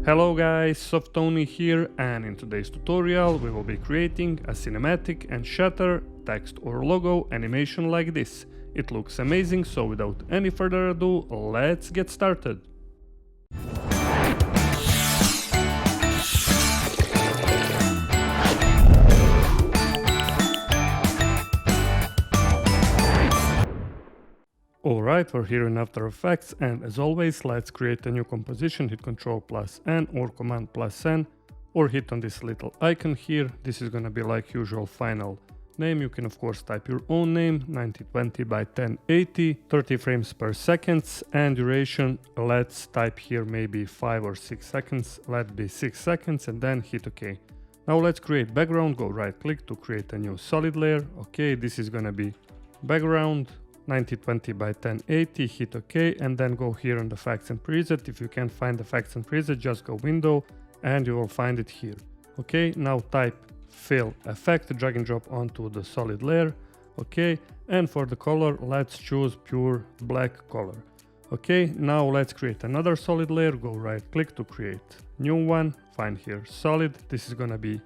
Hello guys, Softony here, and in today's tutorial we will be creating a cinematic and shatter text or logo animation like this. It looks amazing, so without any further ado, let's get started. Alright, we're here in After Effects, and as always, let's create a new composition. Hit Ctrl+N or Command+N, or hit on this little icon here. This is gonna be like usual final name. You can of course type your own name, 1920 by 1080, 30 frames per second, and duration, let's type here maybe 5 or 6 seconds, let be 6 seconds, and then hit OK. Now let's create background, go right click to create a new solid layer. Okay, this is gonna be background, 1920 by 1080, hit OK, and then go here on the effects and preset. If you can't find the effects and preset, just go window and you will find it here. Okay, now type fill effect, drag and drop onto the solid layer. Okay, and for the color, let's choose pure black color. Okay, now let's create another solid layer, go right click to create new one, find here solid, this is gonna be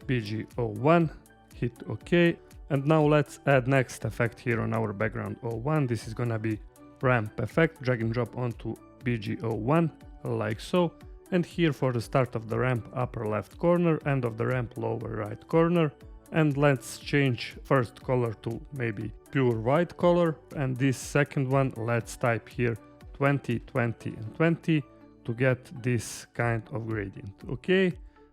BG01, hit OK. And now let's add next effect here on our background 01. This is gonna be ramp effect, drag and drop onto BG01 like so. And here for the start of the ramp, upper left corner, end of the ramp, lower right corner. And let's change first color to maybe pure white color. And this second one, let's type here 20, 20 and 20 to get this kind of gradient. Okay.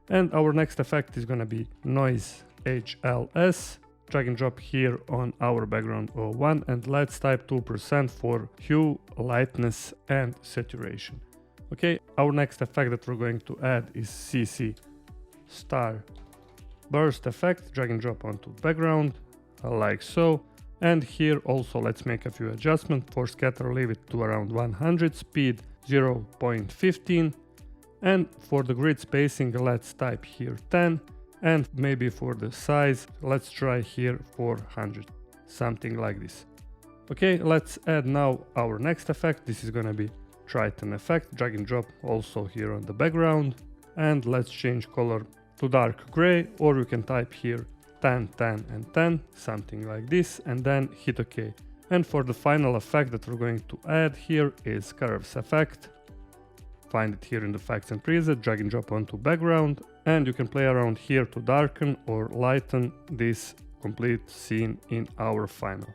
And our next effect is gonna be noise HLS. Drag and drop here on our background 01, and let's type 2% for hue, lightness and saturation. Okay, our next effect that we're going to add is CC star burst effect. Drag and drop onto background like so. And here also let's make a few adjustments. For scatter, leave it to around 100, speed 0.15, and for the grid spacing let's type here 10. And maybe for the size, let's try here 400, something like this. Okay, let's add now our next effect. This is gonna be Triton effect, drag and drop also here on the background. And let's change color to dark gray, or you can type here 10, 10 and 10, something like this, and then hit OK. And for the final effect that we're going to add here is curves effect. Find it here in the effects and preset, drag and drop onto background, and you can play around here to darken or lighten this complete scene in our final.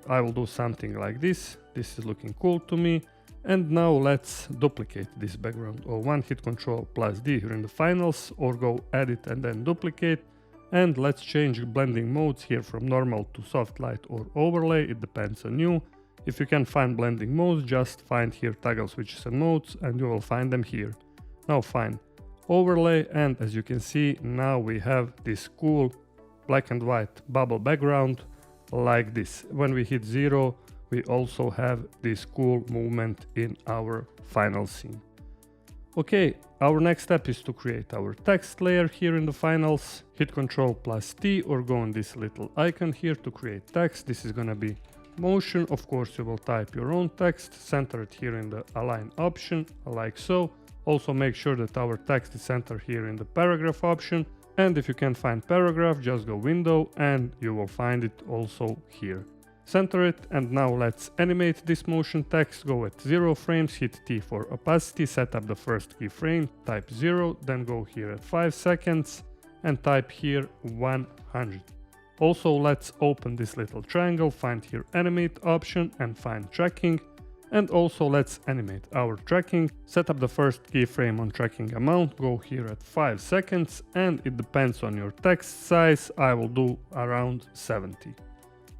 I will do something like this. This is looking cool to me. And now let's duplicate this background. Or one, hit Ctrl+D here in the finals, or go edit and then duplicate. And let's change blending modes here from normal to soft light or overlay. It depends on you. If you can find blending modes, just find here toggle switches and modes and you will find them here. Now find overlay, and as you can see, now we have this cool black and white bubble background like this. When we hit 0, we also have this cool movement in our final scene. Okay, our next step is to create our text layer here in the finals. Hit Ctrl+T or go on this little icon here to create text. This is gonna be motion. Of course, you will type your own text, center it here in the align option, like so. Also make sure that our text is centered here in the paragraph option. And if you can't find paragraph, just go window and you will find it also here. Center it, and now let's animate this motion text. Go at 0 frames, hit T for opacity, set up the first keyframe, type 0, then go here at 5 seconds and type here 100. Also, let's open this little triangle, find here animate option and find tracking. And also let's animate our tracking, set up the first keyframe on tracking amount, go here at 5 seconds, and it depends on your text size. I will do around 70.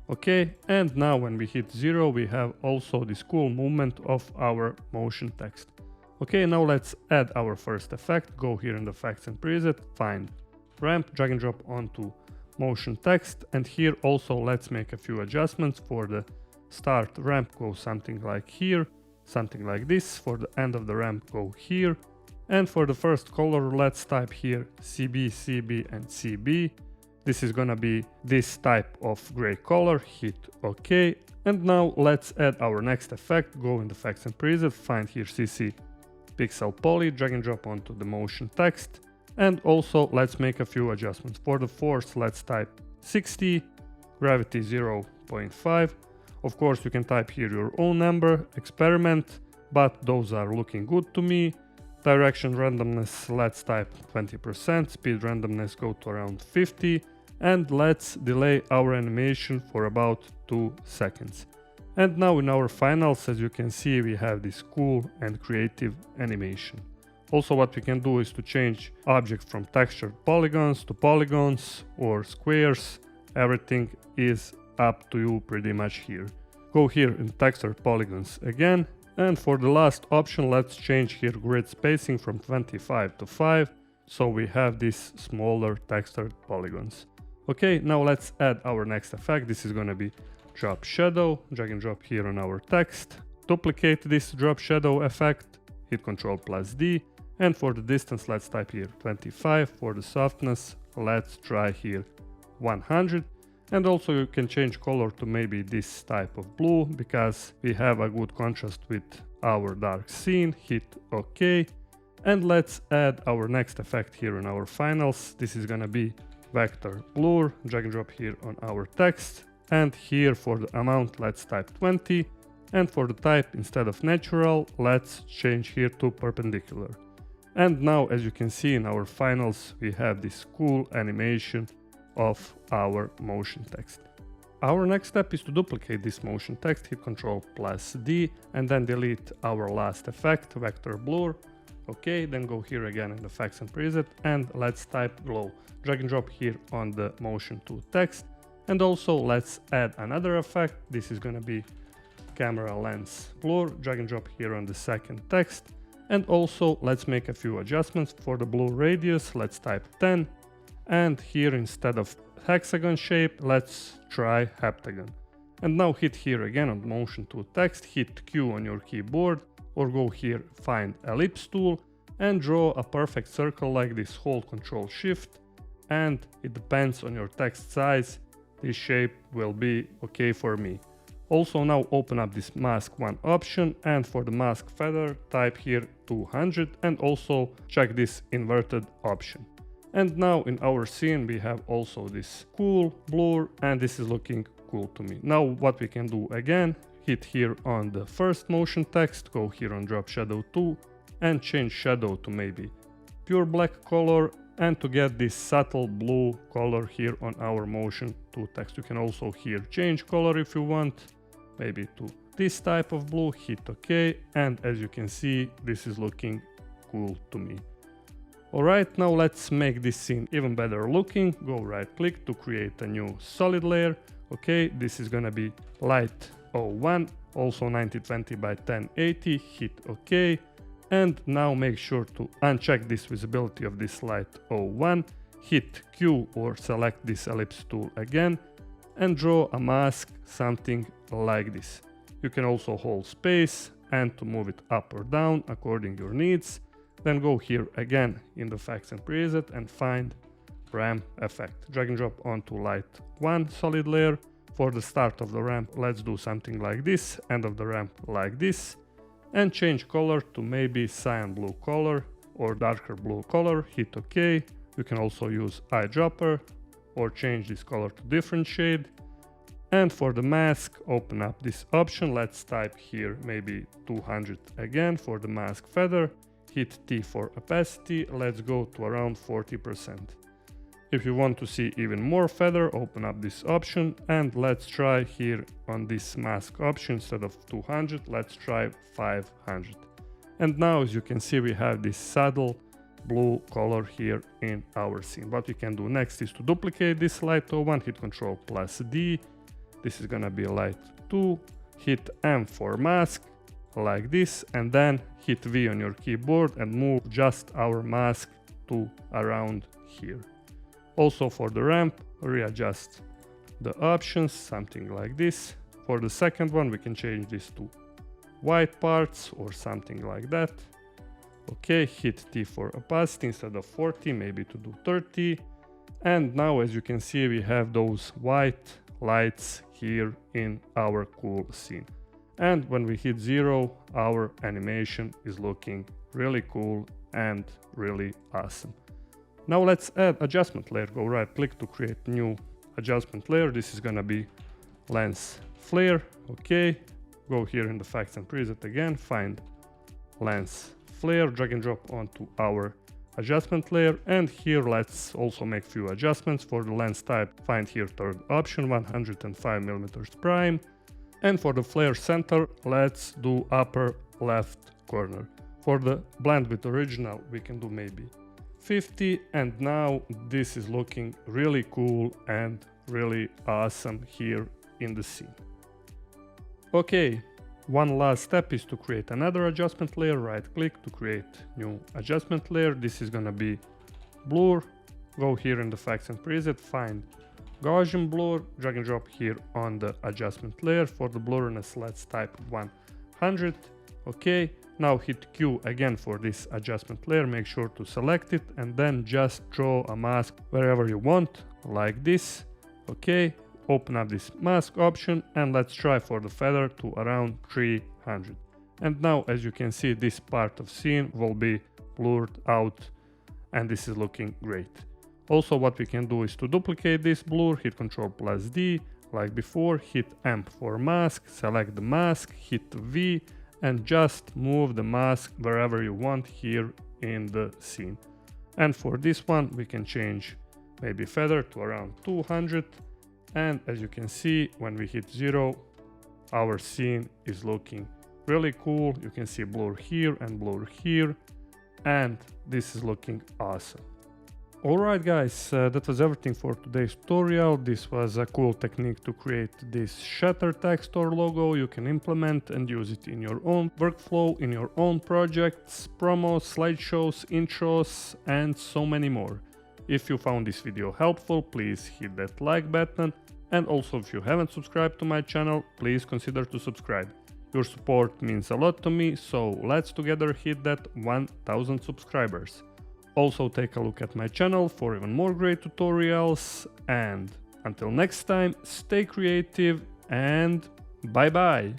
Okay, and now when we hit 0, we have also this cool movement of our motion text. Okay, now let's add our first effect. Go here in the effects and preset, find ramp, drag and drop onto motion text, and here also let's make a few adjustments. For the start ramp, go something like here, something like this. For the end of the ramp, go here. And for the first color, let's type here CB, CB and CB. This is gonna be this type of gray color, hit OK. And now let's add our next effect. Go in the effects and preset, find here CC pixel poly, drag and drop onto the motion text. And also let's make a few adjustments. For the force, let's type 60, gravity 0.5. Of course, you can type here your own number, experiment, but those are looking good to me. Direction randomness, let's type 20%, speed randomness go to around 50, and let's delay our animation for about 2 seconds. And now in our finals, as you can see, we have this cool and creative animation. Also, what we can do is to change objects from textured polygons to polygons or squares. Everything is up to you pretty much here. Go here in textured polygons again. And for the last option, let's change here grid spacing from 25 to 5. So we have these smaller textured polygons. Okay, now let's add our next effect. This is going to be drop shadow. Drag and drop here on our text. Duplicate this drop shadow effect. Hit Ctrl+D. And for the distance, let's type here 25. For the softness, let's try here 100. And also you can change color to maybe this type of blue, because we have a good contrast with our dark scene. Hit OK. And let's add our next effect here in our finals. This is gonna be vector blur. Drag and drop here on our text. And here for the amount, let's type 20. And for the type, instead of natural, let's change here to perpendicular. And now, as you can see in our finals, we have this cool animation of our motion text. Our next step is to duplicate this motion text. Hit Ctrl+D and then delete our last effect, vector blur. Okay, then go here again in effects and preset and let's type glow. Drag and drop here on the motion to text. And also let's add another effect. This is gonna be camera lens blur. Drag and drop here on the second text. And also let's make a few adjustments. For the blur radius, let's type 10. And here, instead of hexagon shape, let's try heptagon. And now hit here again on motion to text, hit Q on your keyboard, or go here, find ellipse tool and draw a perfect circle like this. Hold Ctrl+Shift, and it depends on your text size. This shape will be okay for me. Also now open up this mask 1 option, and for the mask feather type here 200 and also check this inverted option. And now in our scene we have also this cool blur, and this is looking cool to me. Now what we can do again, hit here on the first motion text, go here on drop shadow 2 and change shadow to maybe pure black color, and to get this subtle blue color here on our motion to text. You can also here change color if you want, maybe to this type of blue, hit OK, and as you can see, this is looking cool to me. Alright, now let's make this scene even better looking. Go right click to create a new solid layer. Okay, this is gonna be light 01, also 1920 by 1080, hit OK. And now make sure to uncheck this visibility of this light 01, hit Q or select this ellipse tool again, and draw a mask something like this. You can also hold space and to move it up or down according to your needs. Then go here again in the effects and preset and find ramp effect. Drag and drop onto light 1 solid layer. For the start of the ramp, let's do something like this, end of the ramp like this, and change color to maybe cyan blue color or darker blue color, hit OK. You can also use eyedropper or change this color to different shade. And for the mask, open up this option. Let's type here maybe 200 again for the mask feather. Hit T for opacity, let's go to around 40%. If you want to see even more feather, open up this option and let's try here on this mask option, instead of 200, let's try 500. And now as you can see, we have this subtle blue color here in our scene. What we can do next is to duplicate this light 01, hit Ctrl+D. This is gonna be light 2, hit M for mask, like this, and then hit V on your keyboard and move just our mask to around here. Also for the ramp, readjust the options, something like this. For the second one, we can change this to white parts or something like that. Okay, hit T for opacity, instead of 40, maybe to do 30. And now as you can see, we have those white lights here in our cool scene. And when we hit 0, our animation is looking really cool and really awesome. Now let's add adjustment layer. Go right click to create new adjustment layer. This is gonna be lens flare. Okay, go here in the effects and preset again, find lens flare, drag and drop onto our adjustment layer, and here let's also make few adjustments. For the lens type, find here third option, 105mm prime, and for the flare center, let's do upper left corner. For the blend with original, we can do maybe 50, and now this is looking really cool and really awesome here in the scene. Okay, one last step is to create another adjustment layer. Right click to create new adjustment layer. This is gonna be blur. Go here in the effects and preset, find Gaussian blur, drag and drop here on the adjustment layer. For the blurriness, let's type 100. Okay, now hit Q again for this adjustment layer, make sure to select it, and then just draw a mask wherever you want, like this. Okay, open up this mask option, and let's try for the feather to around 300. And now, as you can see, this part of scene will be blurred out, and this is looking great. Also, what we can do is to duplicate this blur, hit Ctrl+D, like before, hit M for mask, select the mask, hit V, and just move the mask wherever you want here in the scene. And for this one, we can change maybe feather to around 200. And as you can see, when we hit 0, our scene is looking really cool. You can see blur here and blur here, and this is looking awesome. Alright guys, that was everything for today's tutorial. This was a cool technique to create this Shatter text or logo. You can implement and use it in your own workflow, in your own projects, promos, slideshows, intros, and so many more. If you found this video helpful, please hit that like button, and also if you haven't subscribed to my channel, please consider to subscribe. Your support means a lot to me, so let's together hit that 1000 subscribers. Also take a look at my channel for even more great tutorials, and until next time, stay creative and bye bye!